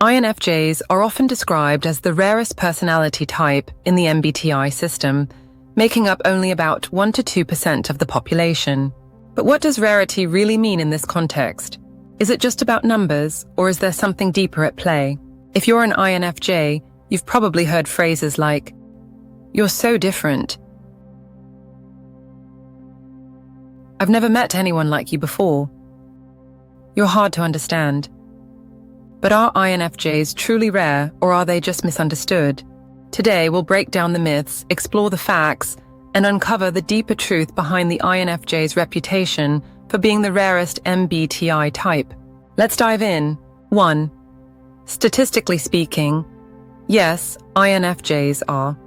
INFJs are often described as the rarest personality type in the MBTI system, making up only about 1 to 2% of the population. But what does rarity really mean in this context? Is it just about numbers, or is there something deeper at play? If you're an INFJ, you've probably heard phrases like, "You're so different." "I've never met anyone like you before." "You're hard to understand." But are INFJs truly rare, or are they just misunderstood? Today, we'll break down the myths, explore the facts, and uncover the deeper truth behind the INFJ's reputation for being the rarest MBTI type. Let's dive in. 1. Statistically speaking, yes, INFJs are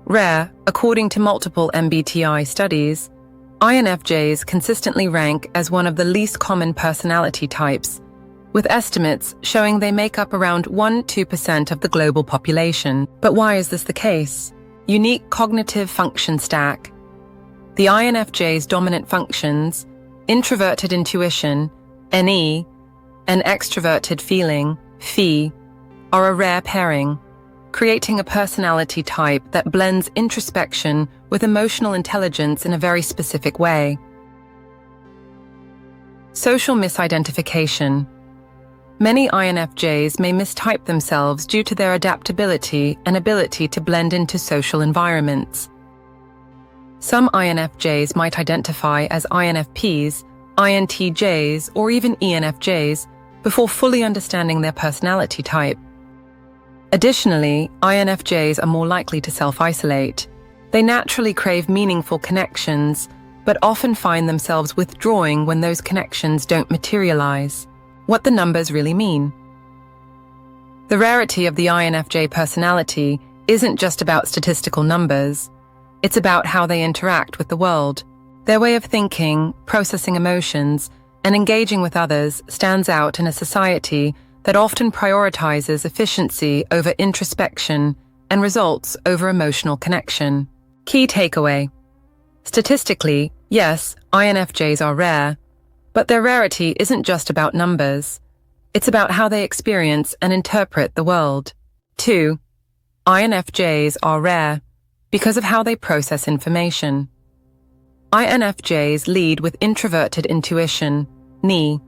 rare. According to multiple MBTI studies, INFJs consistently rank as one of the least common personality types, with estimates showing they make up around 1–2% of the global population. But why is this the case? Unique cognitive function stack. The INFJ's dominant functions, introverted intuition, NE, and extroverted feeling, FE, are a rare pairing, creating a personality type that blends introspection with emotional intelligence in a very specific way. Social misidentification. Many INFJs may mistype themselves due to their adaptability and ability to blend into social environments. Some INFJs might identify as INFPs, INTJs, or even ENFJs before fully understanding their personality type. Additionally, INFJs are more likely to self-isolate. They naturally crave meaningful connections, but often find themselves withdrawing when those connections don't materialize. What the numbers really mean. The rarity of the INFJ personality isn't just about statistical numbers. It's about how they interact with the world. Their way of thinking, processing emotions, and engaging with others stands out in a society that often prioritizes efficiency over introspection and results over emotional connection. Key takeaway. Statistically, yes, INFJs are rare, but their rarity isn't just about numbers. It's about how they experience and interpret the world. 2. INFJs are rare because of how they process information. INFJs lead with introverted intuition, NI,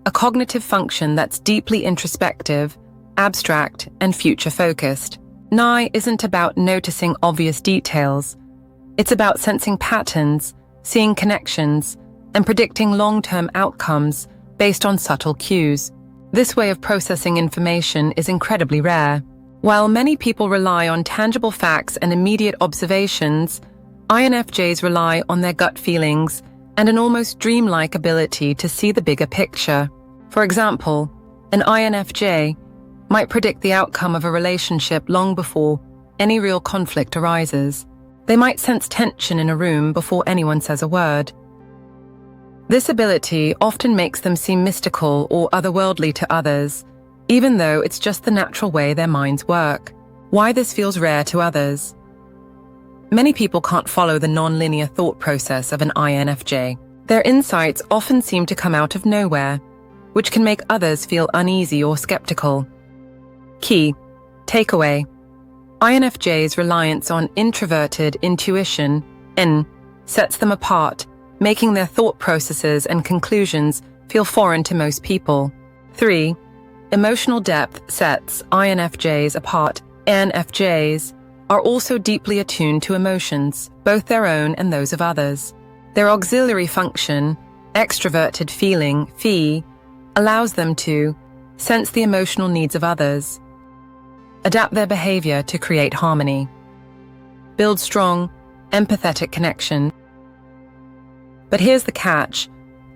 a cognitive function that's deeply introspective, abstract, and future-focused. NI isn't about noticing obvious details. It's about sensing patterns, seeing connections, and predicting long-term outcomes based on subtle cues. This way of processing information is incredibly rare. While many people rely on tangible facts and immediate observations, INFJs rely on their gut feelings and an almost dreamlike ability to see the bigger picture. For example, an INFJ might predict the outcome of a relationship long before any real conflict arises. They might sense tension in a room before anyone says a word. This ability often makes them seem mystical or otherworldly to others, even though it's just the natural way their minds work. Why this feels rare to others? Many people can't follow the non-linear thought process of an INFJ. Their insights often seem to come out of nowhere, which can make others feel uneasy or skeptical. Key takeaway. INFJ's reliance on introverted intuition, N, sets them apart, making their thought processes and conclusions feel foreign to most people. 3. Emotional depth sets INFJs apart. INFJs are also deeply attuned to emotions, both their own and those of others. Their auxiliary function, extroverted feeling, FE, allows them to sense the emotional needs of others, adapt their behavior to create harmony, build strong, empathetic connection. But here's the catch.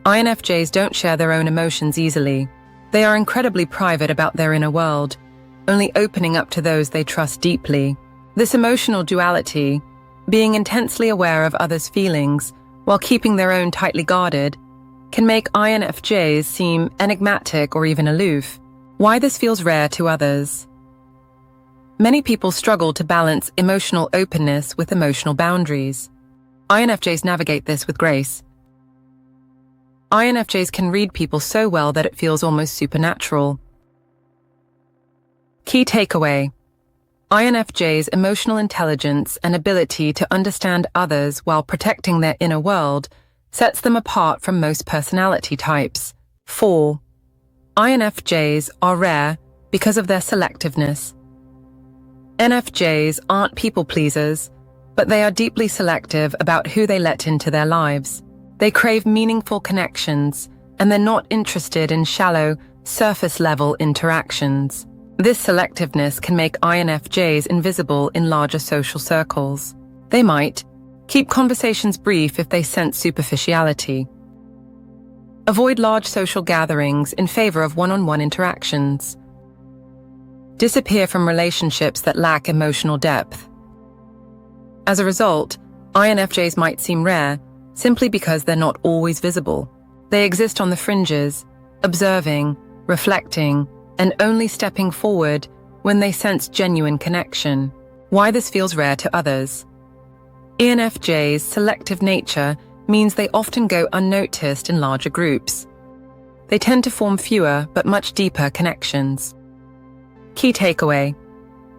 INFJs don't share their own emotions easily. They are incredibly private about their inner world, only opening up to those they trust deeply. This emotional duality, being intensely aware of others' feelings while keeping their own tightly guarded, can make INFJs seem enigmatic or even aloof. Why this feels rare to others? Many people struggle to balance emotional openness with emotional boundaries. INFJs navigate this with grace. INFJs can read people so well that it feels almost supernatural. Key takeaway: INFJ's emotional intelligence and ability to understand others while protecting their inner world sets them apart from most personality types. 4. INFJs are rare because of their selectiveness. NFJs aren't people pleasers, but they are deeply selective about who they let into their lives. They crave meaningful connections, and they're not interested in shallow, surface-level interactions. This selectiveness can make INFJs invisible in larger social circles. They might keep conversations brief if they sense superficiality. Avoid large social gatherings in favor of one-on-one interactions. Disappear from relationships that lack emotional depth. As a result, INFJs might seem rare simply because they're not always visible. They exist on the fringes, observing, reflecting, and only stepping forward when they sense genuine connection. Why this feels rare to others? INFJ's selective nature means they often go unnoticed in larger groups. They tend to form fewer but much deeper connections. Key takeaway: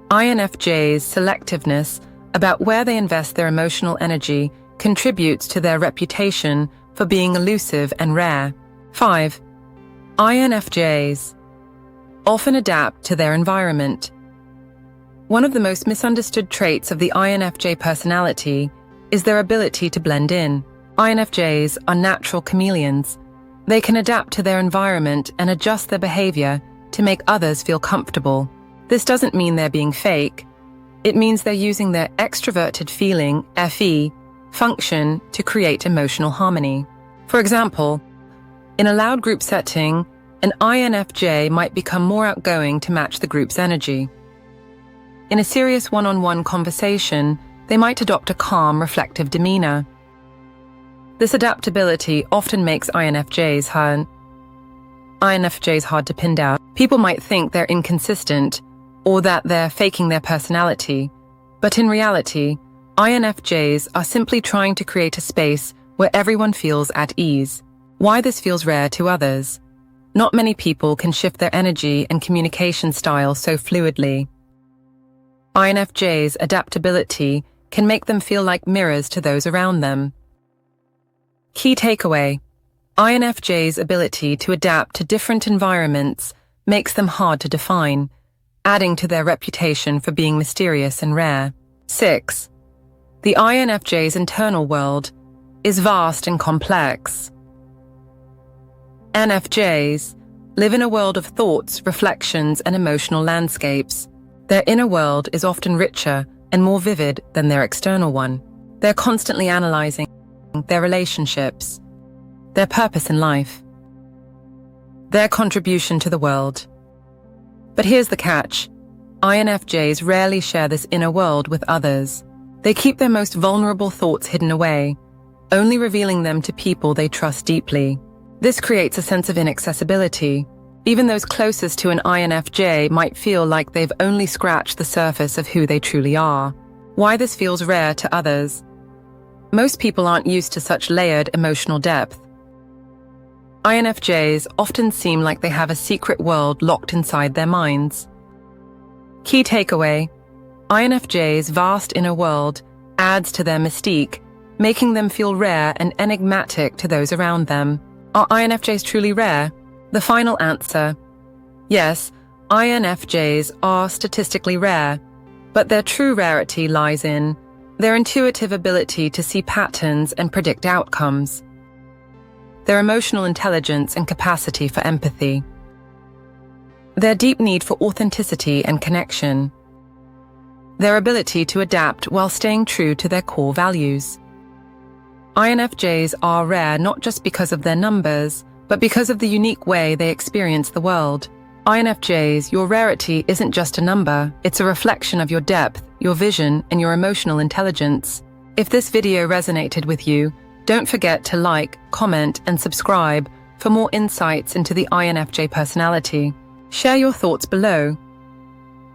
INFJ's selectiveness about where they invest their emotional energy contributes to their reputation for being elusive and rare. 5. INFJs often adapt to their environment. One of the most misunderstood traits of the INFJ personality is their ability to blend in. INFJs are natural chameleons. They can adapt to their environment and adjust their behavior to make others feel comfortable. This doesn't mean they're being fake. It means they're using their extroverted feeling, FE, function to create emotional harmony. For example, in a loud group setting, an INFJ might become more outgoing to match the group's energy. In a serious one-on-one conversation, they might adopt a calm, reflective demeanor. This adaptability often makes INFJs hard to pin down. People might think they're inconsistent or that they're faking their personality, but in reality, INFJs are simply trying to create a space where everyone feels at ease. Why this feels rare to others? Not many people can shift their energy and communication style so fluidly. INFJs' adaptability can make them feel like mirrors to those around them. Key takeaway: INFJs' ability to adapt to different environments makes them hard to define, adding to their reputation for being mysterious and rare. 6. The INFJ's internal world is vast and complex. NFJs live in a world of thoughts, reflections, and emotional landscapes. Their inner world is often richer and more vivid than their external one. They're constantly analyzing their relationships, their purpose in life, their contribution to the world. But here's the catch: INFJs rarely share this inner world with others. They keep their most vulnerable thoughts hidden away, only revealing them to people they trust deeply. This creates a sense of inaccessibility. Even those closest to an INFJ might feel like they've only scratched the surface of who they truly are. Why this feels rare to others? Most people aren't used to such layered emotional depth. INFJs often seem like they have a secret world locked inside their minds. Key takeaway: INFJs' vast inner world adds to their mystique, making them feel rare and enigmatic to those around them. Are INFJs truly rare? The final answer: yes, INFJs are statistically rare, but their true rarity lies in their intuitive ability to see patterns and predict outcomes, their emotional intelligence and capacity for empathy, their deep need for authenticity and connection, their ability to adapt while staying true to their core values. INFJs are rare not just because of their numbers, but because of the unique way they experience the world. INFJs, your rarity isn't just a number, it's a reflection of your depth, your vision, and your emotional intelligence. If this video resonated with you, don't forget to like, comment, and subscribe for more insights into the INFJ personality. Share your thoughts below.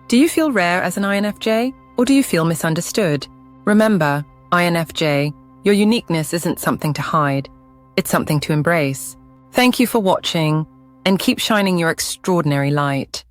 Do you feel rare as an INFJ, or do you feel misunderstood? Remember, INFJ, your uniqueness isn't something to hide, it's something to embrace. Thank you for watching, and keep shining your extraordinary light.